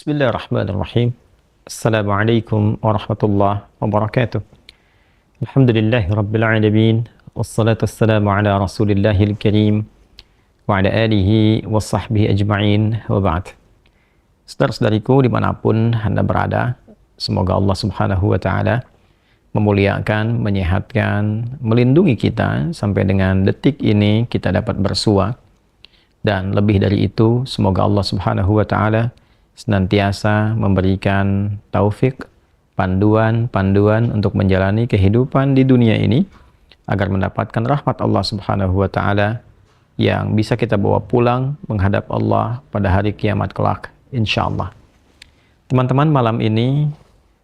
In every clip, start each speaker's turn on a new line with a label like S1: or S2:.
S1: Bismillahirrahmanirrahim. Assalamualaikum warahmatullahi wabarakatuh. Alhamdulillahi rabbil alamin. Wassalatu wassalamu ala rasulillahil karim wa ala alihi wa sahbihi ajma'in wa ba'd. Saudara-saudariku dimanapun Anda berada, semoga Allah subhanahu wa ta'ala memuliakan, menyehatkan, melindungi kita sampai dengan detik ini kita dapat bersua. Dan lebih dari itu, semoga Allah subhanahu wa ta'ala senantiasa memberikan taufik, panduan untuk menjalani kehidupan di dunia ini agar mendapatkan rahmat Allah Subhanahu wa taala yang bisa kita bawa pulang menghadap Allah pada hari kiamat kelak insyaallah. Teman-teman, malam ini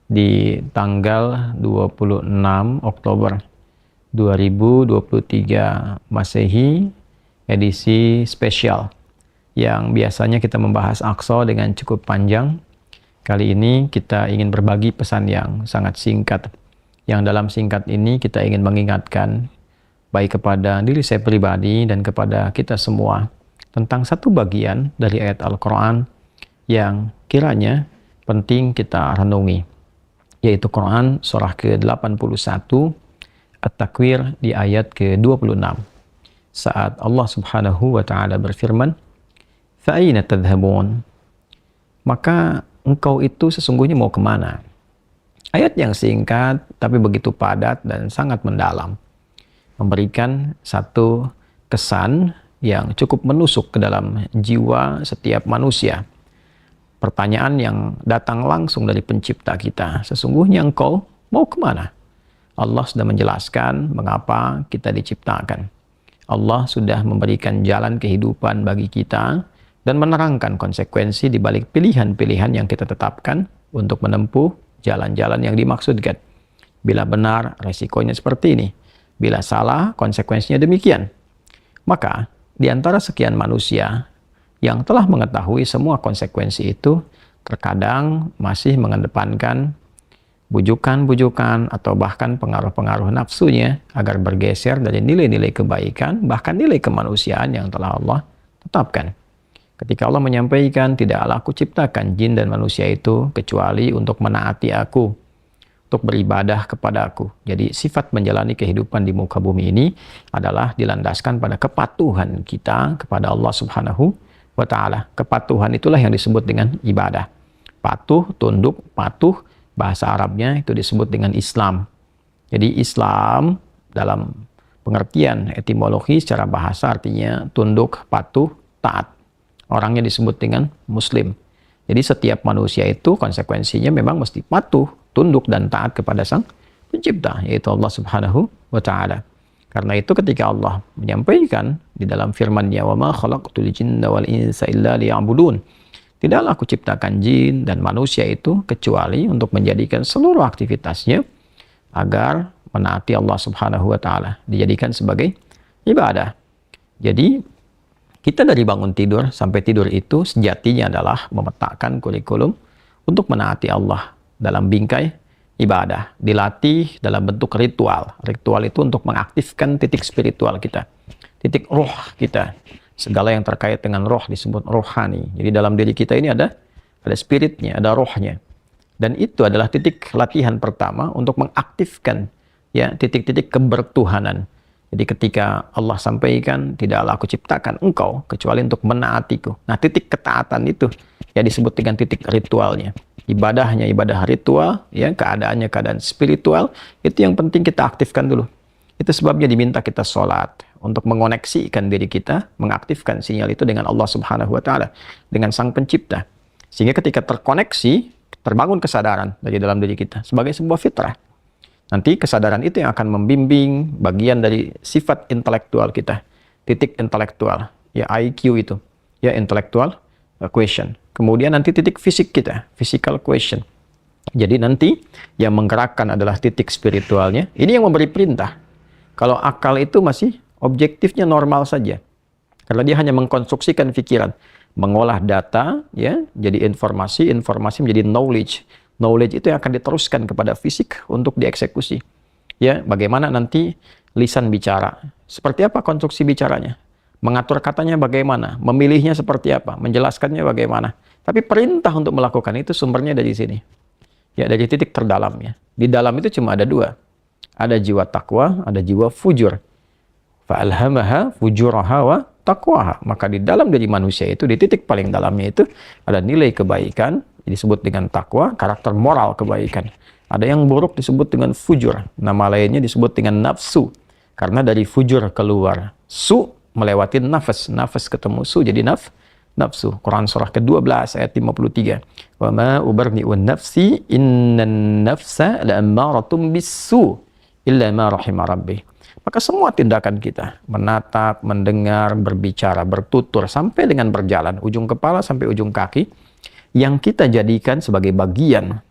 S1: di tanggal 26 Oktober 2023 Masehi, edisi spesial yang biasanya kita membahas Aqsa dengan cukup panjang. Kali ini kita ingin berbagi pesan yang sangat singkat. Yang dalam singkat ini kita ingin mengingatkan baik kepada diri saya pribadi dan kepada kita semua tentang satu bagian dari ayat Al-Quran yang kiranya penting kita renungi, yaitu Quran surah ke-81 At-Takwir di ayat ke-26. Saat Allah Subhanahu wa ta'ala berfirman, "Fa'aina tadhhabun?" Maka engkau itu sesungguhnya mau kemana? Ayat yang singkat tapi begitu padat dan sangat mendalam, memberikan satu kesan yang cukup menusuk ke dalam jiwa setiap manusia. Pertanyaan yang datang langsung dari pencipta kita, sesungguhnya engkau mau kemana? Allah sudah menjelaskan mengapa kita diciptakan. Allah sudah memberikan jalan kehidupan bagi kita dan menerangkan konsekuensi di balik pilihan-pilihan yang kita tetapkan untuk menempuh jalan-jalan yang dimaksudkan. Bila benar, resikonya seperti ini. Bila salah, konsekuensinya demikian. Maka, di antara sekian manusia yang telah mengetahui semua konsekuensi itu, terkadang masih mengedepankan bujukan-bujukan atau bahkan pengaruh-pengaruh nafsunya agar bergeser dari nilai-nilai kebaikan, bahkan nilai kemanusiaan yang telah Allah tetapkan. Ketika Allah menyampaikan, tidaklah aku ciptakan jin dan manusia itu kecuali untuk menaati aku, untuk beribadah kepada aku. Jadi sifat menjalani kehidupan di muka bumi ini adalah dilandaskan pada kepatuhan kita kepada Allah Subhanahu wa ta'ala. Kepatuhan itulah yang disebut dengan ibadah. Patuh, tunduk, patuh, bahasa Arabnya itu disebut dengan Islam. Jadi Islam dalam pengertian etimologi secara bahasa artinya tunduk, patuh, taat. Orangnya disebut dengan Muslim. Jadi setiap manusia itu konsekuensinya memang mesti patuh, tunduk dan taat kepada Sang Pencipta, yaitu Allah Subhanahu wa ta'ala. Karena itu ketika Allah menyampaikan di dalam firman-Nya, "Wa ma khalaqtul jinna wal insa illa liya'budun." Tidaklah aku ciptakan jin dan manusia itu kecuali untuk menjadikan seluruh aktivitasnya agar menaati Allah Subhanahu wa ta'ala, dijadikan sebagai ibadah. Jadi kita dari bangun tidur sampai tidur itu sejatinya adalah memetakan kurikulum untuk menaati Allah dalam bingkai ibadah. Dilatih dalam bentuk ritual. Ritual itu untuk mengaktifkan titik spiritual kita, titik roh kita. Segala yang terkait dengan roh disebut rohani. Jadi dalam diri kita ini ada spiritnya, ada rohnya. Dan itu adalah titik latihan pertama untuk mengaktifkan ya titik-titik kebertuhanan. Jadi ketika Allah sampaikan, tidaklah aku ciptakan engkau kecuali untuk menaatiku. Nah, titik ketaatan itu ya disebut dengan titik ritualnya. Ibadahnya ibadah ritual, ya keadaannya keadaan spiritual, itu yang penting kita aktifkan dulu. Itu sebabnya diminta kita sholat untuk mengoneksikan diri kita, mengaktifkan sinyal itu dengan Allah Subhanahu wa ta'ala, dengan Sang Pencipta. Sehingga ketika terkoneksi, terbangun kesadaran dari dalam diri kita sebagai sebuah fitrah. Nanti kesadaran itu yang akan membimbing bagian dari sifat intelektual kita, titik intelektual, ya IQ itu, ya intellectual question. Kemudian nanti titik fisik kita, physical question. Jadi nanti yang menggerakkan adalah titik spiritualnya. Ini yang memberi perintah. Kalau akal itu masih objektifnya normal saja, karena dia hanya mengkonstruksikan pikiran, mengolah data, ya jadi informasi menjadi knowledge. Knowledge itu yang akan diteruskan kepada fisik untuk dieksekusi. Ya, bagaimana nanti lisan bicara? Seperti apa konstruksi bicaranya? Mengatur katanya bagaimana? Memilihnya seperti apa? Menjelaskannya bagaimana? Tapi perintah untuk melakukan itu sumbernya dari sini. Ya, dari titik terdalamnya. Di dalam itu cuma ada dua. Ada jiwa takwa, ada jiwa fujur. Fa'alhamaha fujuraha wa taqwaha. Maka di dalam diri manusia itu, di titik paling dalamnya itu, ada nilai kebaikan, disebut dengan takwa, karakter moral kebaikan. Ada yang buruk disebut dengan fujur. Nama lainnya disebut dengan nafsu. Karena dari fujur keluar su, melewati nafas. Nafas ketemu su, jadi nafsu. Quran surah ke-12 ayat 53. Wa ma ubarni'un nafsi innan nafsa la'ammaratum bisu illa ma rahima rabbi. Maka semua tindakan kita, menatap, mendengar, berbicara, bertutur, sampai dengan berjalan, ujung kepala sampai ujung kaki, yang kita jadikan sebagai bagian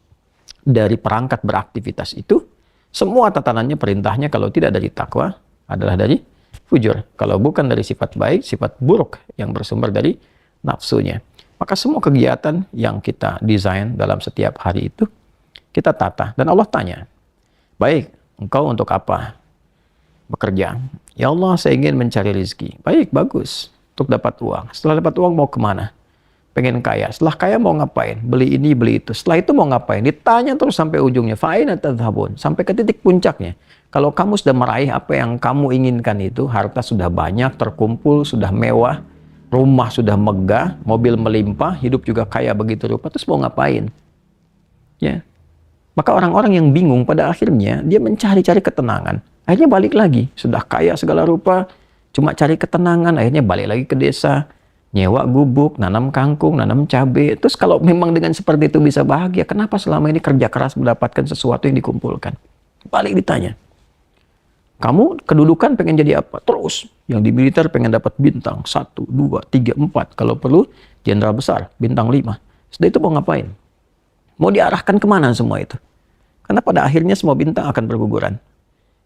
S1: dari perangkat beraktivitas itu, semua tatanannya, perintahnya kalau tidak dari takwa, adalah dari fujur. Kalau bukan dari sifat baik, sifat buruk yang bersumber dari nafsunya. Maka semua kegiatan yang kita desain dalam setiap hari itu, kita tata. Dan Allah tanya, baik, engkau untuk apa bekerja? Ya Allah, saya ingin mencari rezeki. Baik, bagus. Untuk dapat uang. Setelah dapat uang mau kemana? Pengen kaya. Setelah kaya mau ngapain? Beli ini, beli itu. Setelah itu mau ngapain? Ditanya terus sampai ujungnya. Fa'aina tadhhabun? Sampai ke titik puncaknya. Kalau kamu sudah meraih apa yang kamu inginkan itu, harta sudah banyak, terkumpul, sudah mewah, rumah sudah megah, mobil melimpah, hidup juga kaya begitu rupa, terus mau ngapain? Ya. Maka orang-orang yang bingung pada akhirnya dia mencari-cari ketenangan. Akhirnya balik lagi, sudah kaya segala rupa, cuma cari ketenangan, akhirnya balik lagi ke desa, nyewa gubuk, nanam kangkung, nanam cabai. Terus kalau memang dengan seperti itu bisa bahagia, kenapa selama ini kerja keras mendapatkan sesuatu yang dikumpulkan? Balik ditanya. Kamu kedudukan pengen jadi apa? Terus, yang di militer pengen dapat bintang 1, 2, 3, 4. Kalau perlu, jenderal besar, bintang 5. Setelah itu mau ngapain? Mau diarahkan kemana semua itu? Karena pada akhirnya semua bintang akan berguguran.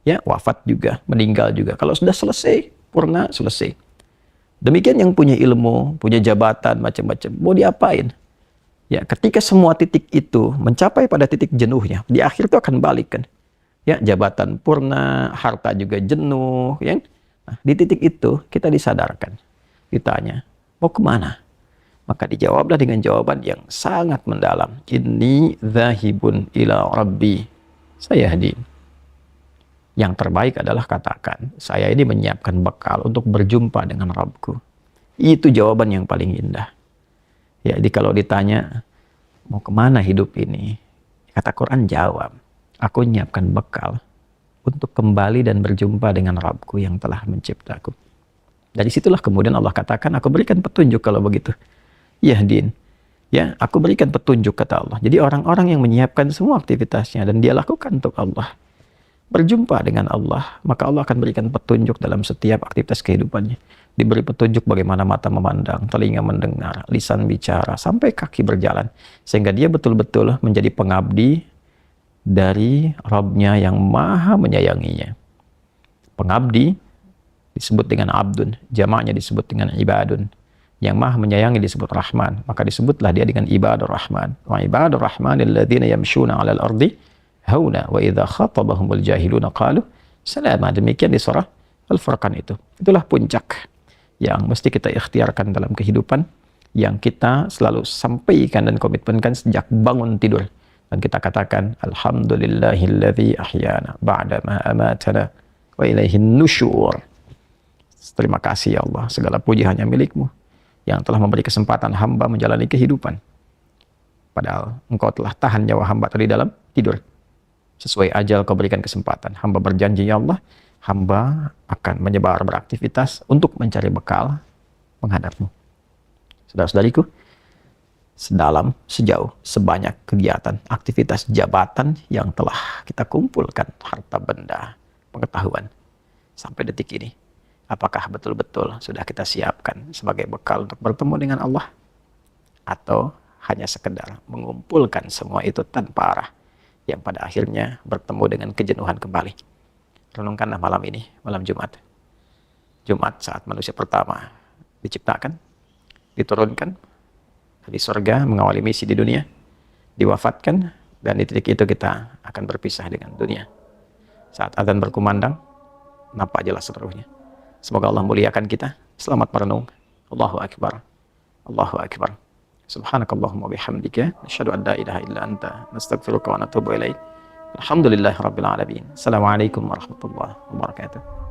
S1: Ya, wafat juga, meninggal juga. Kalau sudah selesai, purna, selesai. Demikian yang punya ilmu, punya jabatan, macam-macam. Mau diapain? Ya, ketika semua titik itu mencapai pada titik jenuhnya, di akhir itu akan balik kan. Ya, jabatan purna, harta juga jenuh, ya. Nah, di titik itu kita disadarkan, ditanya, mau kemana? Maka dijawablah dengan jawaban yang sangat mendalam. Inni dzahibun ila rabbi sayahdin. Yang terbaik adalah katakan, saya ini menyiapkan bekal untuk berjumpa dengan Rabbku. Itu jawaban yang paling indah. Ya, jadi kalau ditanya, mau kemana hidup ini? Kata Quran jawab, aku menyiapkan bekal untuk kembali dan berjumpa dengan Rabbku yang telah menciptaku. Dari situlah kemudian Allah katakan, aku berikan petunjuk kalau begitu. Yahdin. Ya, aku berikan petunjuk kata Allah. Jadi orang-orang yang menyiapkan semua aktivitasnya dan dia lakukan untuk Allah, berjumpa dengan Allah, maka Allah akan berikan petunjuk dalam setiap aktivitas kehidupannya. Diberi petunjuk bagaimana mata memandang, telinga mendengar, lisan bicara, sampai kaki berjalan. Sehingga dia betul-betul menjadi pengabdi dari Rabb-Nya yang maha menyayanginya. Pengabdi disebut dengan abdun, jamaknya disebut dengan ibadun. Yang maha menyayangi disebut Rahman, maka disebutlah dia dengan ibadur Rahman. Wa ibadur Rahman alladzina yamshuna 'alal ardi hauna wa idza khatabahumul jahiluna qalu salama. Demikian di surah Al-Furqan itu. Itulah puncak yang mesti kita ikhtiarkan dalam kehidupan, yang kita selalu sampaikan dan komitmenkan sejak bangun tidur. Dan kita katakan alhamdulillahilladzi ahyana ba'da ma amatana wa ilaihin nusyur. Terima kasih ya Allah, segala puji hanya milik-Mu yang telah memberi kesempatan hamba menjalani kehidupan. Padahal Engkau telah tahan nyawa hamba tadi dalam tidur. Sesuai ajal Kau berikan kesempatan. Hamba berjanji ya Allah, hamba akan menyebar beraktivitas untuk mencari bekal menghadap-Mu. Saudara-saudariku, sedalam, sejauh, sebanyak kegiatan, aktivitas jabatan yang telah kita kumpulkan, harta benda, pengetahuan, sampai detik ini, apakah betul-betul sudah kita siapkan sebagai bekal untuk bertemu dengan Allah? Atau hanya sekedar mengumpulkan semua itu tanpa arah, yang pada akhirnya bertemu dengan kejenuhan kembali? Renungkanlah malam ini, malam Jumat. Jumat saat manusia pertama diciptakan, diturunkan di surga, mengawali misi di dunia, diwafatkan, dan di titik itu kita akan berpisah dengan dunia. Saat adzan berkumandang, nampak jelas seluruhnya. Semoga Allah muliakan kita. Selamat merenung. Allahu Akbar. Allahu Akbar. Subhanakallahumma bihamdika asyhadu an la ilaha illa anta nastaghfiruka wa natubu ilaik. Alhamdulillahirabbil alamin. Assalamualaikum warahmatullahi wabarakatuh.